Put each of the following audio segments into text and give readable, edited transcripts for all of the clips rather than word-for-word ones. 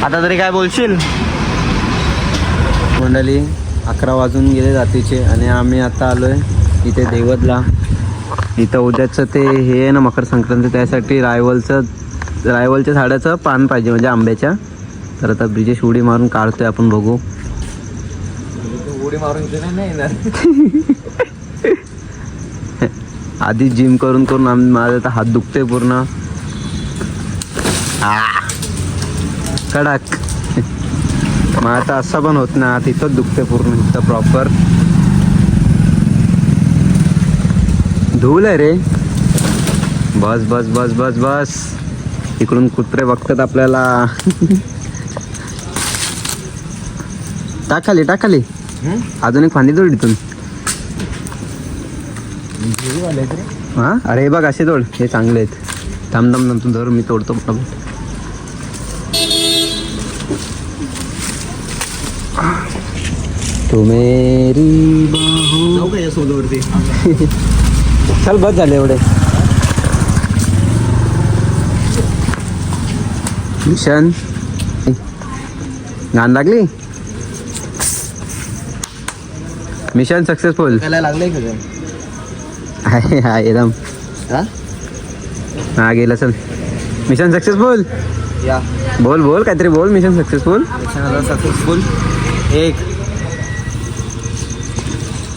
आता तरी काय बोलशील? मंडळी 11 वाजून गेले रात्रीचे आणि आम्ही आता आलोय इथे देवदला. इथं उद्याचं ते हे आहे ना मकर संक्रांती, त्यासाठी रायवलच्या झाडाचं पान पाहिजे म्हणजे आंब्याच्या. तर आता ब्रिजेश उडी मारून काढतोय, आपण बघू. उडी मारून नाही येणार. आधी जिम करून करून माझा आता हात दुखतोय पूर्ण. कडक. मग आता असं पण होत ना, तिथंच दुखते पूर्ण इथं प्रॉपर. धूल आहे रे. बस बस बस बस बस. इकडून कुत्रे बघतात आपल्याला. टाक खाली. अजून एक फांदी तोड इथून. हा अरे बघ असे तोड, हे चांगले आहेत. थांब तू धर, मी तोडतो. तू मेरी बाहों. सोलवरती चल बस झाले एवढे. मिशन घाण लागली. Mission successful. लागलंय का? हा एकदम. हा गेला. चल मिशन सक्सेसफुल. या बोल काहीतरी बोल. Mission successful. सक्सेसफुल. 1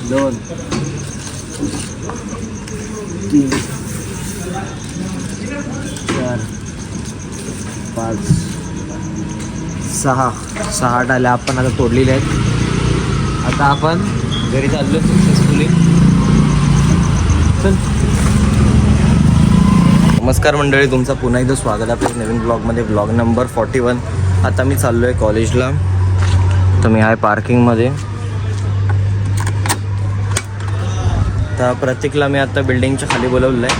2 3 4 5 6 डाल्या आपण आता तोडलेले आहेत. आता आपण घरी चाललो सक्सेसफुली. चल. नमस्कार मंडळी, तुमचं पुन्हा एकदा स्वागत आहे आपल्या नवीन ब्लॉगमध्ये. Blog number 41. आता मी चाललो आहे कॉलेजला. तर मी आहे पार्किंगमध्ये. तर प्रत्येकला मी आता बिल्डिंगच्या खाली बोलवलं आहे.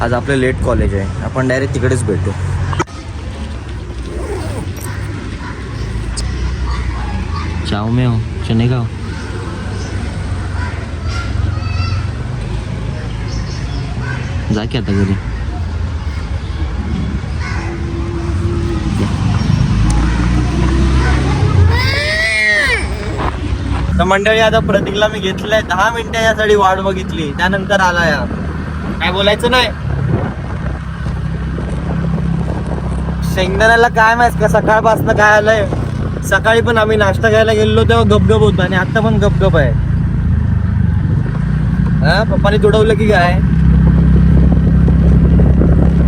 आज आपलं लेट कॉलेज आहे, आपण डायरेक्ट तिकडेच भेटू. चाव में हो चने का. जा की आता घरी. तर मंडळी आता प्रतीकला मी घेतलंय. 10 मिनिटं यासाठी वाट बघितली, त्यानंतर आला. या काय बोलायचं नाही. शेंगदाण्याला काय माहित का सकाळपासून काय आलंय. सकाळी पण आम्ही नाश्ता घ्यायला गेलो तेव्हा गपगप होता आणि आता पण गपगप आहे. हा पप्पाने तुडवलं की काय.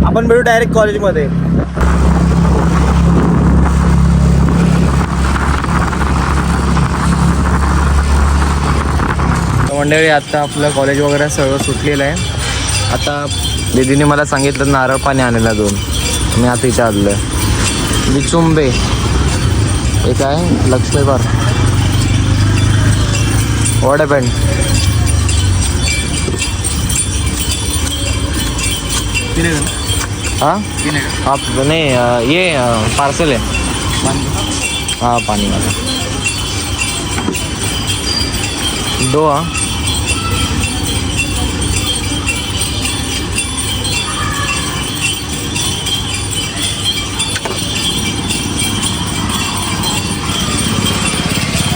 आपण भेटू डायरेक्ट कॉलेजमध्ये. मंडळी आता आपलं कॉलेज वगैरे सगळं सुटलेलं आहे. आता दीदीने मला सांगितलं नारळ पाणी आणायला 2. मी आता इथे आलो आहे. विचुंबे एक आहे लक्ष्मीबार वडापॅन. हाँ आप नहीं ये पार्सल है. हाँ पानी वाला 2. हाँ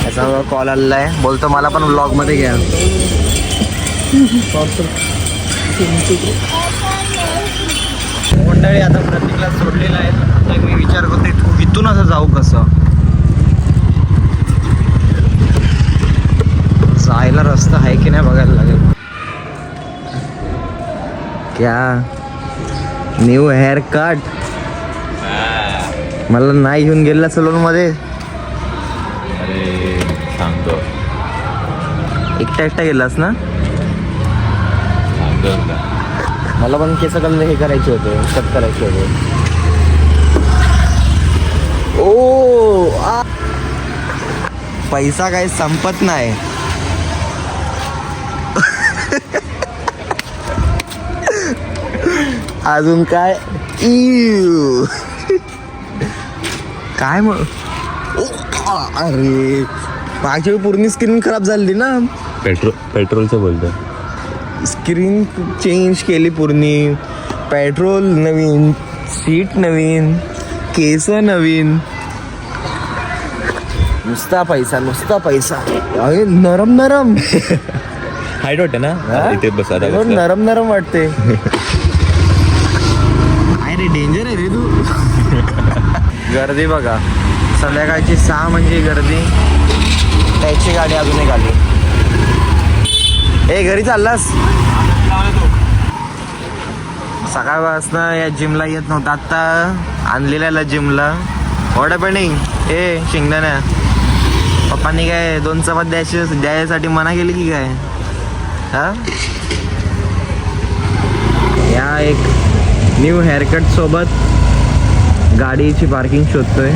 ऐसा कॉल आलेला आहे. बोलतो मला पण व्लॉग मध्ये घ्या. मंडळी आता प्रतीकला सोडलेला आहे. आता मी विचार करते इथून असं जाऊ कसं. जायला रस्ता आहे की नाही बघायला लागेल. क्या न्यू हेअर कट. मला नाही घेऊन गेला सलून मध्ये. अरे सांगतो एकटा गेलास ना. सांगतो मला पण केस कलर हे करायचे होते, कट करायचे होते. ओ पैसा काही संपत नाही. अजून काय काय मग. अरे मागच्या वेळी पूर्ण स्क्रीन खराब झाली ना. पेट्रोलचं बोलतो. स्क्रीन चेंज केली पूर्ण. पेट्रोल नवीन, सीट नवीन, केस नवीन. नुसता पैसा अरे नरम नरम हाईट वाटते ना हा? इथे बस आता एकदम बसलं. नरम नरम वाटते. अरे डेंजर आहे रे तू. गर्दी बघा, संध्याकाळची 6 म्हणजे गर्दी. त्याची गाडी अजून एक आली. ए घरी चाललास? सकाळपासून या जिमला येत नव्हता, आत्ता आणलेल्या जिमला. What happening? ए शेंगदाण्या, पप्पांनी काय 2 चपात द्यायसाठी मना केली की काय? हा, या एक न्यू हेअरकट सोबत गाडीची पार्किंग शोधतोय.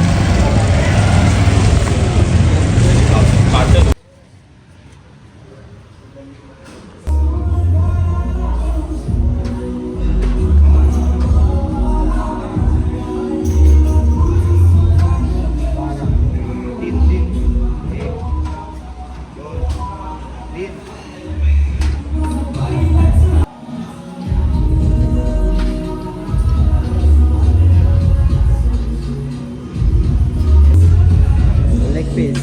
Leg piece.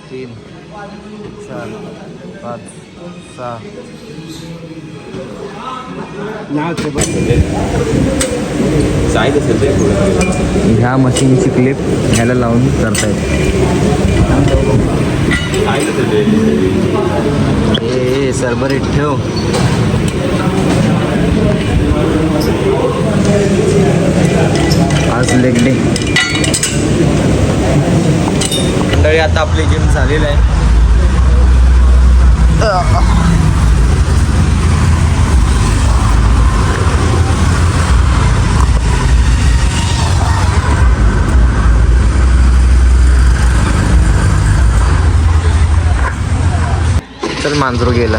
तीन, 4, 5, 6. साईज असेल ते थोडं. ह्या मशीनची क्लिप ह्याला लावून करतायत. साईज असेल ते. ए सरबरीत ठेव. आज लेग डे. मंडळी आता आपली जिम झालेली आहे. चल मांजरू गेला.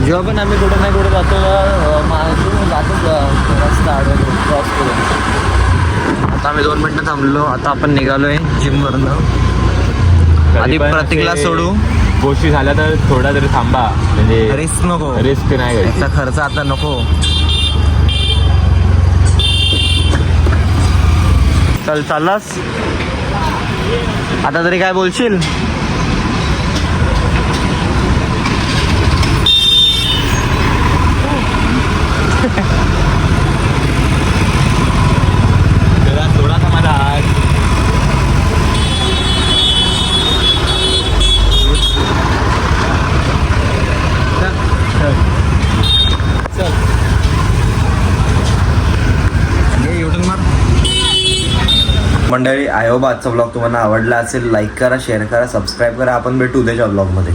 जेव्हा पण आम्ही कुठे नाही कुठे जातो, मांजरू जातो रस्ता क्रॉस करून. आता आम्ही 2 मिनिटं थांबलो. आता आपण निघालोय जिमवरनं. आधी प्रतीकला सोडू. गोष्टी झाल्या तर थोडा तरी थांबा, म्हणजे रिस्क नको, रिस्क नाही घ्यायची. त्याचा खर्च आता नको. चल चाललास आता तरी काय बोलशील? थोडा मला आज मंडळी, आय होप आजचा ब्लॉग तुम्हाला आवडला असेल. लाईक करा, शेअर करा, सबस्क्राईब करा. आपण भेटू उद्याच्या ब्लॉगमध्ये.